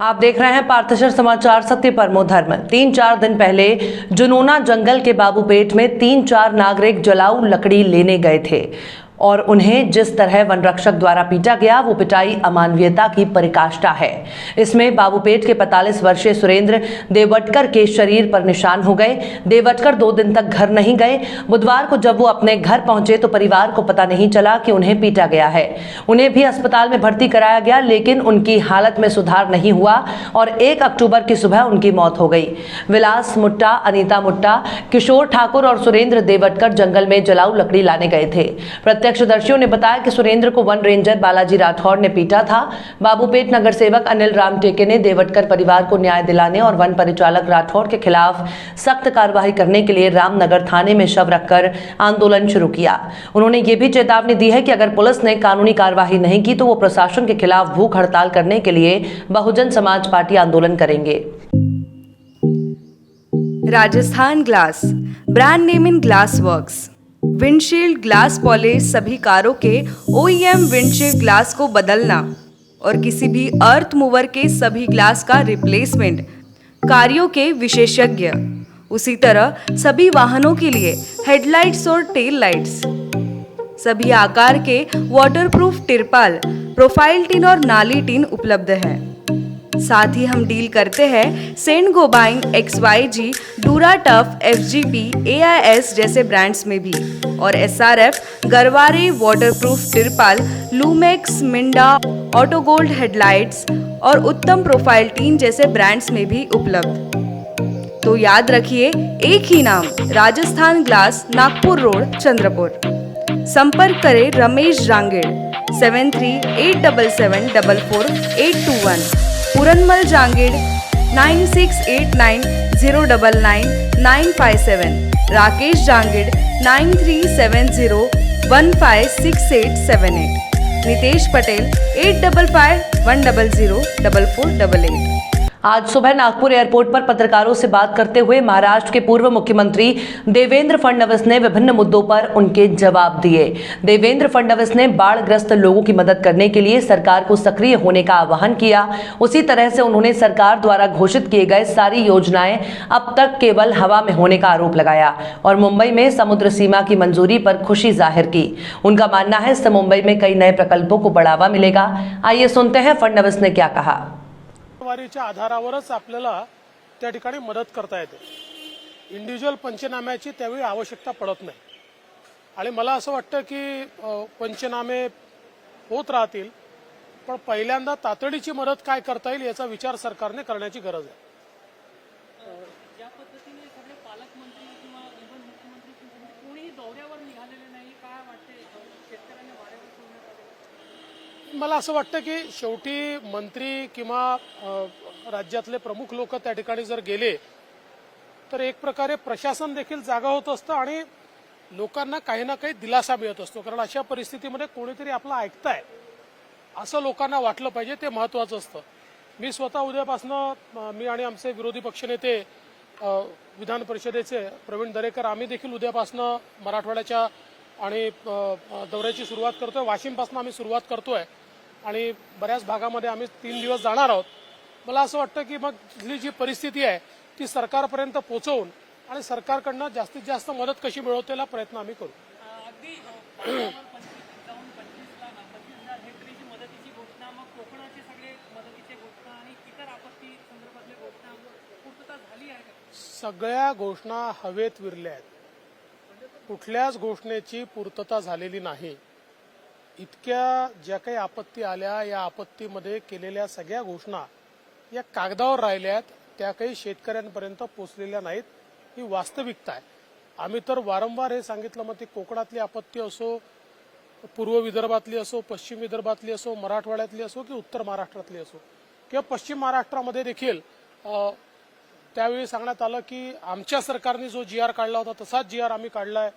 आप देख रहे हैं पार्थशर समाचार। सत्य परमो धर्म। 3-4 दिन पहले जुनूना जंगल के बाबूपेट में 3-4 नागरिक जलाऊ लकड़ी लेने गए थे और उन्हें जिस तरह वन रक्षक द्वारा पीटा गया वो पिटाई अमानवीयता की पराकाष्ठा है। इसमें बाबूपेट के 45 वर्षीय सुरेंद्र देवटकर के शरीर पर निशान हो गए। देवटकर 2 दिन तक घर नहीं गए। बुधवार को जब वो अपने घर पहुंचे तो परिवार को पता नहीं चला कि उन्हें पीटा गया है। उन्हें भी अस्पताल में भर्ती कराया गया, लेकिन उनकी हालत में सुधार नहीं हुआ और 1 अक्टूबर की सुबह उनकी मौत हो गई। विलास मुट्टा, अनीता मुट्टा, किशोर ठाकुर और सुरेंद्र देवटकर जंगल में जलाऊ लकड़ी लाने गए थे। प्रत्यक्षदर्शियों ने बताया कि सुरेंद्र को वन रेंजर बालाजी राठौर ने पीटा था। बाबूपेट नगर सेवक अनिल राम टेके ने देवटकर परिवार को न्याय दिलाने और वन परिचालक राठौर के खिलाफ सख्त कार्रवाई करने के लिए रामनगर थाने में शव रखकर आंदोलन शुरू किया। उन्होंने ये भी चेतावनी दी है कि अगर पुलिस ने कानूनी कार्रवाई नहीं की तो वो प्रशासन के खिलाफ भूख हड़ताल करने के लिए बहुजन समाज पार्टी आंदोलन करेंगे। Rajasthan glass, brand name in glass works. Windshield glass polish सभी कारों के OEM विंडशील्ड ग्लास को बदलना और किसी भी अर्थ मूवर के सभी ग्लास का रिप्लेसमेंट कार्यों के विशेषज्ञ। उसी तरह सभी वाहनों के लिए हेडलाइट्स और टेल लाइट्स, सभी आकार के वाटरप्रूफ तिरपाल, प्रोफाइल टिन और नाली टिन उपलब्ध है। साथ ही हम डील करते हैं Saint Gobain, XYG, Dura Tuff, FGP, AIS जैसे ब्रांड्स में भी और SRF, गरवारे वाटरप्रूफ तिरपाल, लूमेक्स, मिंडा, ऑटोगोल्ड हेडलाइट्स और उत्तम प्रोफाइल टीन जैसे ब्रांड्स में भी उपलब्ध। तो याद रखिए, एक ही नाम, राजस्थान ग्लास, नागपुर रोड, चंद्रपुर। संपर्क करें रमेश जांगेड़ 7387744821, पूरनमल जांगेड़ 9689099957, राकेश जांगेड़ 9370156878, नितेश पटेल 8551004488। आज सुबह नागपुर एयरपोर्ट पर पत्रकारों से बात करते हुए महाराष्ट्र के पूर्व मुख्यमंत्री देवेंद्र फडणवीस ने विभिन्न मुद्दों पर उनके जवाब दिए। देवेंद्र फडणवीस ने बाढ़ग्रस्त लोगों की मदद करने के लिए सरकार को सक्रिय होने का आह्वान किया। उसी तरह से उन्होंने सरकार द्वारा घोषित किए गए सारी योजनाएं अब तक केवल हवा में होने का आरोप लगाया और मुंबई में समुद्र सीमा की मंजूरी पर खुशी जाहिर की। उनका मानना है इससे मुंबई में कई नए प्रकल्पों को बढ़ावा मिलेगा। आइए सुनते हैं फडणवीस ने क्या कहा। वारीच्या आधारावरच आपल्याला त्या ठिकाणी मदत करता येते। इंडिव्हिज्युअल पंचनाम्याची त्यावेळी आवश्यकता पडत नाही आणि मला असं वाटतं की पंचनामे होत राहतील, पण पहिल्यांदा तातडीची मदत काय करता येईल याचा विचार सरकारने करण्याची गरज आहे। ज्या पद्धतीने सगळे पालकमंत्री किंवा इव्हन मुख्यमंत्री कोणीही दौऱ्यावर निघालेले नाही, काय वाटते शेतकऱ्यांना वाऱ्यावर सोडण्यात आले? मला असं वाटतं की शेवटी मंत्री किंवा राज्यातले प्रमुख लोक त्या ठिकाणी जर गेले तर एक प्रकारे प्रशासन देखील जागा होत असतं आणि लोकांना काही ना काही दिलासा मिळत असतो, कारण अशा परिस्थितीमध्ये कोणीतरी आपलं ऐकताय असं लोकांना वाटलं पाहिजे, ते महत्त्वाचं असतं। मी स्वतः उद्यापासनं मी आणि आमचे विरोधी पक्षनेते विधान परिषदेचे प्रवीण दरेकर आम्ही देखील उद्यापासनं मराठवाड्याच्या आणि दौऱ्याची सुरुवात करतोय। वाशिमपासून आम्ही सुरुवात करतोय आणि बऱ्याच भागामध्ये आम्ही 3 दिवस जाणार आहोत। मला असं वाटतं की मग इथली जी परिस्थिती आहे ती सरकारपर्यंत पोहोचवून आणि सरकारकडनं जास्तीत जास्त मदत कशी मिळवतेला प्रयत्न आम्ही करू। अगदी 25,000 हेक्टरीची मदतीची घोषणा, मग कोकणाचे सगळे मदतीची घोषणा आणि इतर आपत्ती संदर्भातल्या घोषणा पूर्तता झाली आहे का? सगळ्या घोषणा हवेत विरल्या आहेत, कुठल्याच घोषणेची पूर्तता झालेली नाही। इतक्या ज्या काही आपत्ती आल्या, या आपत्तीमध्ये केलेल्या सगळ्या घोषणा या कागदावर राहिल्या आहेत, त्या काही शेतकऱ्यांपर्यंत पोहोचलेल्या नाहीत। ही वास्तविकता आहे। आम्ही तर वारंवार हे सांगितलं, मग ती कोकणातली आपत्ती असो, पूर्व विदर्भातली असो, पश्चिम विदर्भातली असो, मराठवाड्यातली असो की उत्तर महाराष्ट्रातली असो किंवा पश्चिम महाराष्ट्रामध्ये देखील त्यावेळी सांगण्यात आलं की आमच्या सरकारने जो GR काढला होता तसाच GR आम्ही काढलाय,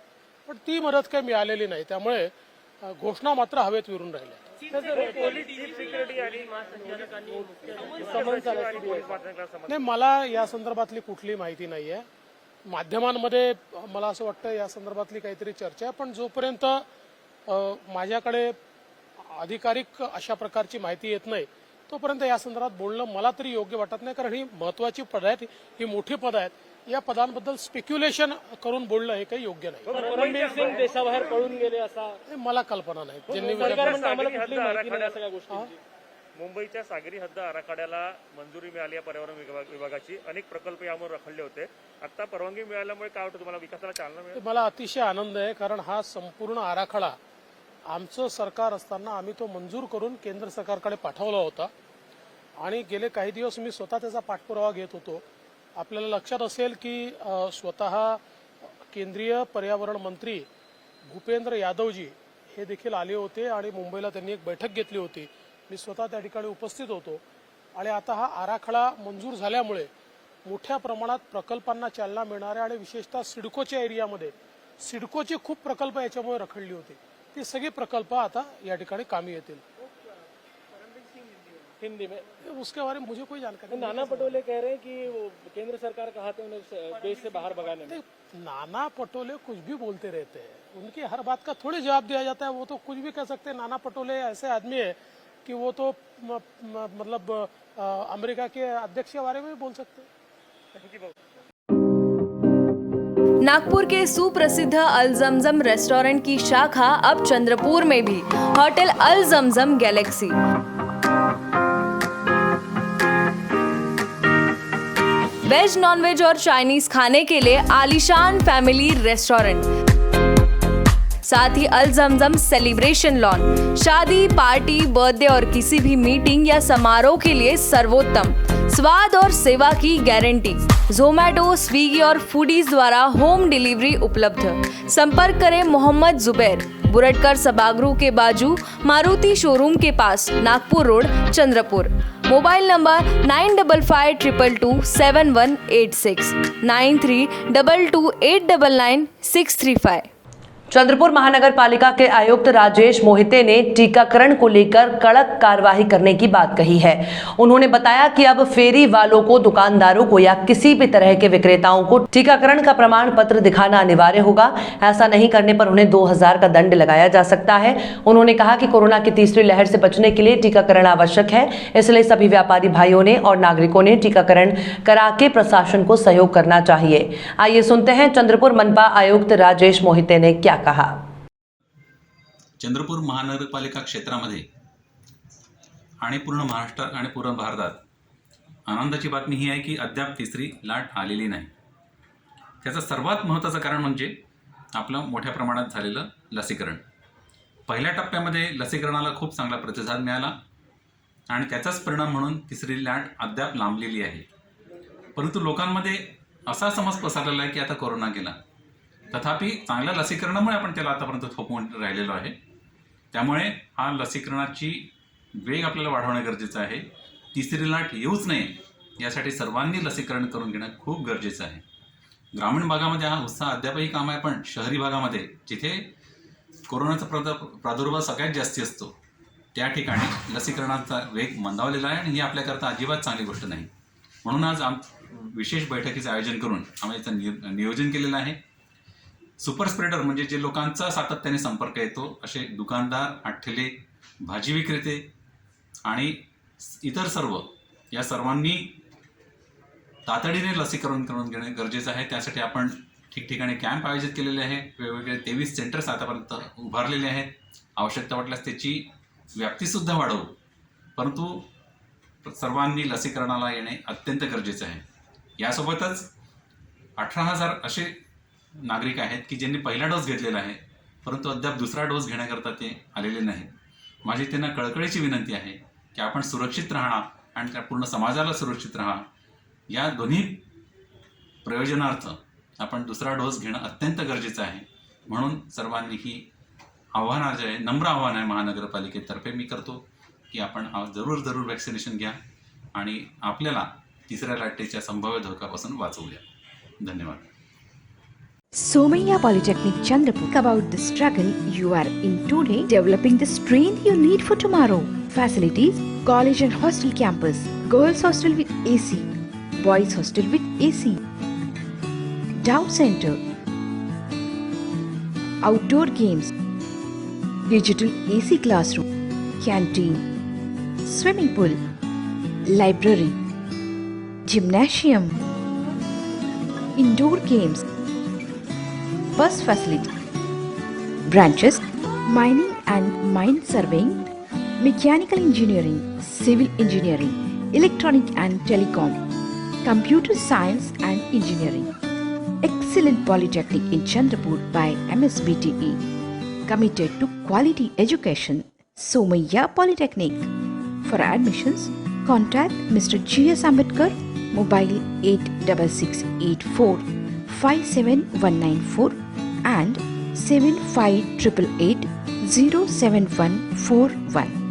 पण ती मदत काही मिळालेली नाही। त्यामुळे घोषणा मात्र हवेत विरून राहिल्या। नाही, मला या संदर्भातली कुठली माहिती नाहीये। माध्यमांमध्ये मला असं वाटतं या संदर्भातली काहीतरी चर्चा आहे, पण जोपर्यंत माझ्याकडे अधिकारिक अशा प्रकारची माहिती येत नाही तोपर्यंत या संदर्भात बोलणं मला तरी योग्य वाटत नाही, कारण ही महत्वाची पद आहेत, ही मोठी पद आहेत. या पदांबद्दल स्पेक्युलेशन करून बोलणं हे काही योग्य नाही. रणबीर सिंग देशाबाहेर पळून गेले असा हे मला कल्पना नाही. ज्यांनी सरकार म्हणतं आम्हाला कुठली माहिती नाही असं काय गोष्टी. मुंबईच्या सागरी हद्द आराखड्याला मंजुरी मिळाली आहे पर्यावरण विभागाची. अनेक प्रकल्प यामुळे रखडले होते. आता परवानगी मिळाल्यामुळे काय वाटतं तुम्हाला, विकासाला चालना मिळेल? मला अतिशय आनंद आहे, कारण हा संपूर्ण आराखडा आमचं सरकार असताना आम्ही तो मंजूर करून केंद्र सरकारकडे पाठवला होता आणि गेले काही दिवस मी स्वतः त्याचा पाठपुरावा घेत होतो. आपल्याला लक्षात असेल की स्वतः केंद्रीय पर्यावरण मंत्री भूपेंद्र यादवजी हे देखील आले होते आणि मुंबईला त्यांनी एक बैठक घेतली होती. मी स्वतः त्या ठिकाणी उपस्थित होतो आणि आता हा आराखडा मंजूर झाल्यामुळे मोठ्या प्रमाणात प्रकल्पांना चालना मिळणार आहे आणि विशेषतः सिडकोच्या एरियामध्ये सिडकोचे खूप प्रकल्प याच्यामुळे रखडली होती. ते सगळे प्रकल्प आता या ठिकाणी कामी येतील. हिंदी में उसके बारे में मुझे कोई जानकारी नहीं. नाना पटोले कह रहे हैं कि वो केंद्र सरकार का हाथ है उन्हें देश से बाहर भगाने में. नाना पटोले कुछ भी बोलते रहते हैं, उनकी हर बात का थोड़ी जवाब दिया जाता है. वो तो कुछ भी कह सकते हैं. नाना पटोले ऐसे आदमी है कि वो तो मतलब अमेरिका के अध्यक्ष के बारे में भी बोल सकते हैं. नागपुर के सुप्रसिद्ध अल जमजम रेस्टोरेंट की शाखा अब चंद्रपुर में भी. होटल अल जमजम गैलेक्सी. वेज, नॉनवेज और चाइनीज खाने के लिए आलीशान फैमिली रेस्टोरेंट. साथ ही अल जमजम सेलिब्रेशन लॉन. शादी, पार्टी, बर्थडे और किसी भी मीटिंग या समारोह के लिए सर्वोत्तम स्वाद और सेवा की गारंटी. जोमैटो, स्विगी और फूडीज द्वारा होम डिलीवरी उपलब्ध. संपर्क करें मोहम्मद जुबैर, बुरटकर सभागृह के बाजू, मारुति शोरूम के पास, Nagpur road, Chandrapur. Mobile number 9552227186 9322899635. Chandrapur महानगर पालिका के आयुक्त राजेश मोहिते ने टीकाकरण को लेकर कड़क कार्रवाई करने की बात कही है. उन्होंने बताया कि अब फेरी वालों को, दुकानदारों को या किसी भी तरह के विक्रेताओं को टीकाकरण का प्रमाण पत्र दिखाना अनिवार्य होगा. ऐसा नहीं करने पर उन्हें 2000 का दंड लगाया जा सकता है. उन्होंने कहा कि कोरोना की तीसरी लहर से बचने के लिए टीकाकरण आवश्यक है, इसलिए सभी व्यापारी भाइयों ने और नागरिकों ने टीकाकरण करा के प्रशासन को सहयोग करना चाहिए. आइए सुनते हैं चंद्रपुर मनपा आयुक्त राजेश मोहिते ने क्या कहा. चंद्रपूर महानगरपालिका क्षेत्रामध्ये आणि पूर्ण महाराष्ट्रात आणि पूर्ण भारतात आनंदाची बातमी ही आहे की अद्याप तिसरी लाट आलेली नाही. त्याचं सर्वात महत्त्वाचं कारण म्हणजे आपलं मोठ्या प्रमाणात झालेलं लसीकरण. पहिल्या टप्प्यामध्ये लसीकरणाला खूप चांगला प्रतिसाद मिळाला आणि त्याचाच परिणाम म्हणून तिसरी लाट अद्याप लांबलेली आहे. परंतु लोकांमध्ये असा समज पसरलेला आहे की आता कोरोना गेला. तथापि चांगल्या लसीकरणामुळे आपण त्याला आतापर्यंत थोपवून राहिलेलो आहे. त्यामुळे हा लसीकरणाची वेग आपल्याला वाढवणं गरजेचं आहे. तिसरी लाट येऊच नये यासाठी सर्वांनी लसीकरण करून घेणं खूप गरजेचं आहे. ग्रामीण भागामध्ये हा उत्साह अद्यापही काम आहे, पण शहरी भागामध्ये जिथे कोरोनाचा प्रादुर्भाव सगळ्यात जास्ती असतो त्या ठिकाणी लसीकरणाचा वेग मंदावलेला आहे आणि ही आपल्याकरता अजिबात चांगली गोष्ट नाही. म्हणून आज विशेष बैठकीचं आयोजन करून आम्ही याचं नियोजन केलेलं आहे. सुपर स्प्रेडर म्हणजे जे लोकांचा सातत्याने संपर्क येतो असे दुकानदार, हॉटेले, भाजी विक्रेते आणि इतर सर्व या सर्वांनी तातडीने लसीकरण करून घेणे गरजेचं आहे. त्यासाठी आपण ठिकठिकाणी कॅम्प आयोजित केलेले आहे. वेगवेगळे 23 सेंटर्स आतापर्यंत उभारलेले आहेत. आवश्यकता वाटल्यास त्याची व्याप्तीसुद्धा वाढवू, परंतु सर्वांनी लसीकरणाला येणे अत्यंत गरजेचं आहे. यासोबतच 18,000 असे नागरिक आहेत की ज्यांनी पहिला डोस घेतलेला आहे परंतु अद्याप दुसरा डोस घेण्याकरता ते आलेले नाहीत. माझी त्यांना कळकळीची विनंती आहे की आपण सुरक्षित राहणं आणि त्या पूर्ण समाजाला सुरक्षित राहा या दोन्ही प्रयोजनार्थ आपण दुसरा डोस घेणं अत्यंत गरजेचं आहे. म्हणून सर्वांनी ही आव्हान जे आहे, नम्र आव्हान आहे महानगरपालिकेतर्फे मी करतो की आपण जरूर वॅक्सिनेशन घ्या आणि आपल्याला तिसऱ्या लाटेच्या संभाव्य धोक्यापासून वाचवूया. धन्यवाद. Somaiya Polytechnic Chandrapur. About the struggle you are in today, developing the strength you need for tomorrow. Facilities: college and hostel campus, girls hostel with AC, boys hostel with AC, doubt center, outdoor games, digital AC classroom, canteen, swimming pool, library, gymnasium, indoor games, bus facility. Branches: mining and mine surveying, mechanical engineering, civil engineering, electronic and telecom, computer science and engineering. Excellent polytechnic in Chandrapur by MSBTE. Committed to quality education. Somaiya Polytechnic. For admissions, contact Mr. G.S. Ambedkar, mobile 86684 57194 and 7588 07141.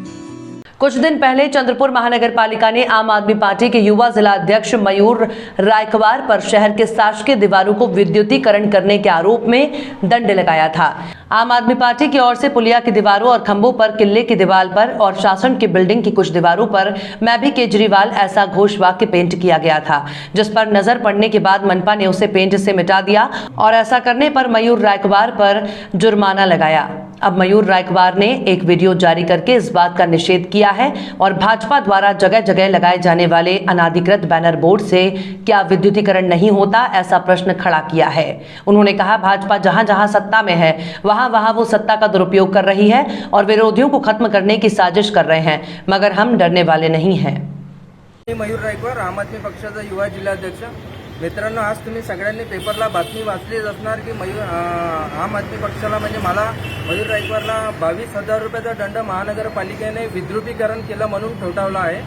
कुछ दिन पहले चंद्रपुर महानगर पालिका ने आम आदमी party के युवा जिला अध्यक्ष मयूर रायकवार पर शहर के शासकीय दीवारों को विद्युतीकरण करने के आरोप में दंड लगाया था। आम आदमी पार्टी की ओर से पुलिया की दीवारों और खंभों पर, किले की दीवार पर और शासन की बिल्डिंग की कुछ दीवारों पर मैं भी केजरीवाल ऐसा घोष वाक्य पेंट किया गया था, जिस पर नजर पड़ने के बाद मनपा ने उसे पेंट से मिटा दिया और ऐसा करने पर मयूर रायकवार पर जुर्माना लगाया। अब मयूर रायकवार ने एक वीडियो जारी करके इस बात का निषेध किया है और भाजपा द्वारा जगह जगह लगाए जाने वाले अनाधिकृत बैनर बोर्ड से क्या विद्युतीकरण नहीं होता, ऐसा प्रश्न खड़ा किया है। उन्होंने कहा, भाजपा जहां जहां सत्ता में है वहां वो सत्ता का दुरुपयोग कर रही है और विरोधियों को खत्म करने की साजिश कर रहे हैं, मगर हम डरने वाले नहीं हैं। मयूर रायकवार, आम आदमी पक्षाचा युवा जिल्हाध्यक्ष. मित्रांनो, आज तुम्ही सगळ्यांनी पेपरला बातमी वाचलीच असणार की आम आदमी पक्षाला म्हणजे मला मयूर रायकवारला 22,000 रुपयाचा दंड महानगरपालिकेने विद्रुपीकरण केलं म्हणून ठोठावला आहे.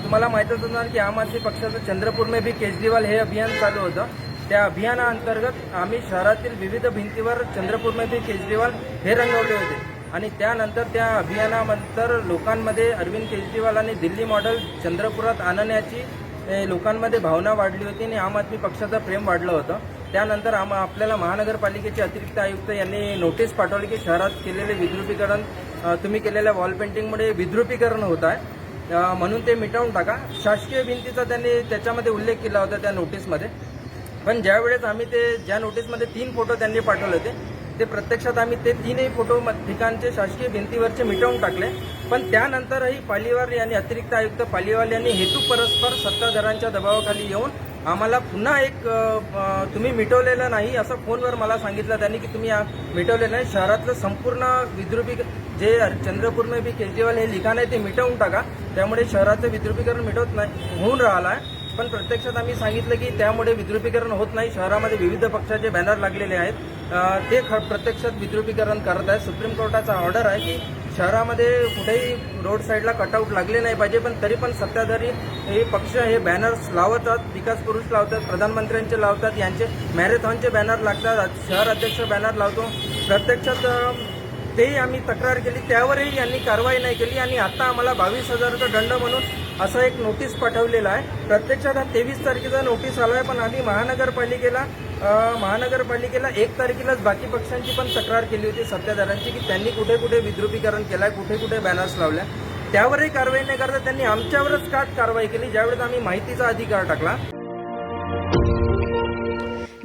तुम्हाला माहीतच असणार की आम आदमी पक्षाचं चंद्रपूर में भी केजरीवाल हे अभियान चालू होतं. त्या अभियानाअंतर्गत आम्ही शहरातील विविध भिंतीवर चंद्रपूर में भी केजरीवाल हे रंगवले होते आणि त्यानंतर त्या अभियानानंतर लोकांमध्ये अरविंद केजरीवालांनी दिल्ली मॉडेल चंद्रपुरात आणण्याची लोकांमध्ये भावना वाढली होती आणि आम आदमी पक्षाचं प्रेम वाढलं होतं. त्यानंतर आपल्याला महानगरपालिकेचे अतिरिक्त आयुक्त यांनी नोटीस पाठवली की शहरात केलेले विद्रुपीकरण, तुम्ही केलेल्या वॉल पेंटिंगमुळे विद्रुपीकरण होत आहे, म्हणून ते मिटवून टाका. शासकीय भिंतीचा त्यांनी त्याच्यामध्ये उल्लेख केला होता त्या नोटीसमध्ये. पण ज्यावेळेस आम्ही ज्या नोटीसमध्ये 3 फोटो त्यांनी पाठवले होते ते प्रत्यक्षात आम्ही ते 3ही फोटो ठिकाणचे शासकीय भिंतीवरचे मिटवून टाकले. पण त्यानंतरही पालिवाल यांनी, अतिरिक्त आयुक्त पालिवाल यांनी हेतू परस्पर सत्ताधाऱ्यांच्या दबावाखाली येऊन आम्हाला पुन्हा एक तुम्ही मिटवलेलं नाही असं फोनवर मला सांगितलं त्यांनी की तुम्ही मिटवलेलं नाही. शहरातलं संपूर्ण जे चंद्रपूर में भी केजरीवाल हे लिखाण आहे ते मिटवून टाका, त्यामुळे शहराचं विद्रुपीकरण मिटवत नाही होऊन राहिलं आहे. पण प्रत्यक्षात आम्ही सांगितलं की त्यामुळे विद्रुपीकरण होत नाही. शहरामध्ये विविध पक्षाचे बॅनर लागलेले आहेत, ते प्रत्यक्षात विद्रुपीकरण करत आहे. सुप्रीम कोर्टाचा ऑर्डर आहे की शहरामध्ये कुठेही रोड साईडला कटआउट लागले नाही पाहिजे, पण तरी पण सत्ताधारी हे पक्ष हे बॅनर्स लावतात. विकास पुरुष लावतात, प्रधानमंत्र्यांचे लावतात, यांचे मॅरेथॉनचे बॅनर लागतात, शहर अध्यक्ष बॅनर लावतो. प्रत्यक्षात तेही आम्ही तक्रार केली, त्यावरही यांनी कारवाई नाही केली आणि आता आम्हाला 22,000चा दंड म्हणून असं एक नोटीस पाठवलेलं आहे. प्रत्यक्षात हा 23 तारखेचा नोटीस आला आहे, पण आम्ही महानगरपालिकेला 1 तारखेलाच बाकी पक्षांची पण तक्रार केली होती सत्ताधाऱ्यांची की त्यांनी कुठे कुठे विद्रुपीकरण केलंय, कुठे कुठे बॅनर्स लावल्या. त्यावरही कारवाई नाही करता त्यांनी आमच्यावरच काट कारवाई केली ज्यावेळेस आम्ही माहितीचा अधिकार टाकला.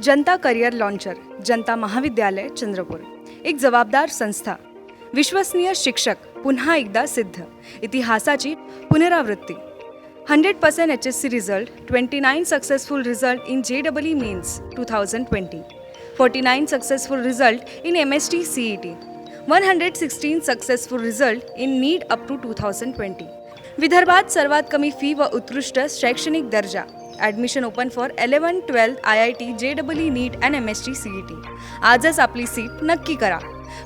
जनता करियर लॉन्चर, जनता महाविद्यालय चंद्रपूर, एक जबाबदार संस्था, विश्वसनीय शिक्षक, पुन्हा एकदा सिद्ध, इतिहासाची पुनरावृत्ती. 100% HSC result, 29 successful result in JEE Mains 2020, 49 successful result in MST CET, 116 successful result in NEET up to 2020. विदर्भात सर्वात कमी फी व उत्कृष्ट शैक्षणिक दर्जा. Admission open for 11-12 IIT, JEE NEET and MST CET. आजच आपली सीट नक्की करा.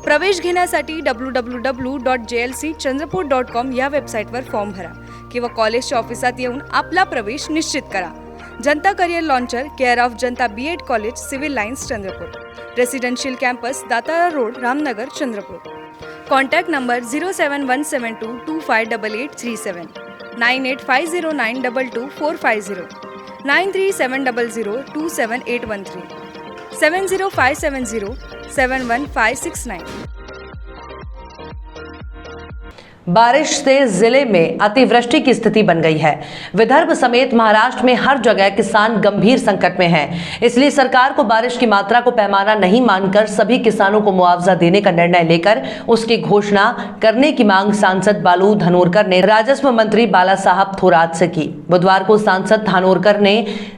प्रवेश घेण्यासाठी www.jlcchandrapur.com या वेबसाईटवर फॉर्म भरा किंवा कॉलेजच्या ऑफिसात येऊन आपला प्रवेश निश्चित करा. Janata career launcher, care of Janata BEd college, civil lines Chandrapur, residential campus, Datara road, Ramnagar, Chandrapur. Contact number 07172258837, 9850922450, 9370027813, 70570715569. बारिश से जिले में अतिवृष्टि की स्थिति बन गई है। विदर्भ समेत महाराष्ट्र में हर जगह किसान गंभीर संकट में हैं। इसलिए सरकार को बारिश की मात्रा को पैमाना नहीं मानकर सभी किसानों को मुआवजा देने का निर्णय लेकर उसकी घोषणा करने की मांग सांसद बालू धनोरकर ने राजस्व मंत्री बाला साहब थोरात से की। बुधवार को सांसद धनोरकर ने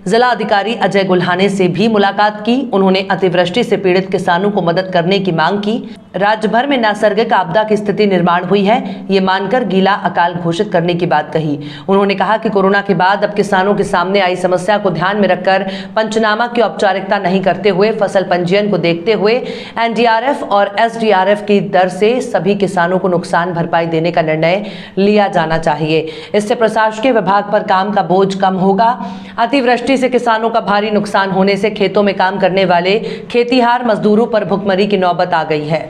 जिला अधिकारी अजय गुल्हाने से भी मुलाकात की। उन्होंने अतिवृष्टि से पीड़ित किसानों को मदद करने की मांग की। राज्य भर में नैसर्गिक आपदा की स्थिति निर्माण हुई है, ये मानकर गीला अकाल घोषित करने की बात कही। उन्होंने कहा कि कोरोना के बाद अब किसानों के सामने आई समस्या को ध्यान में रखकर पंचनामा की औपचारिकता नहीं करते हुए फसल पंजीयन को देखते हुए एनडीआरएफ और एसडीआरएफ की दर से सभी किसानों को नुकसान भरपाई देने का निर्णय लिया जाना चाहिए। इससे प्रशासकीय विभाग पर काम का बोझ कम होगा। अतिवृष्टि से किसानों का भारी नुकसान होने से खेतों में काम करने वाले खेतीहार मजदूरों पर भुखमरी की नौबत आ गई है।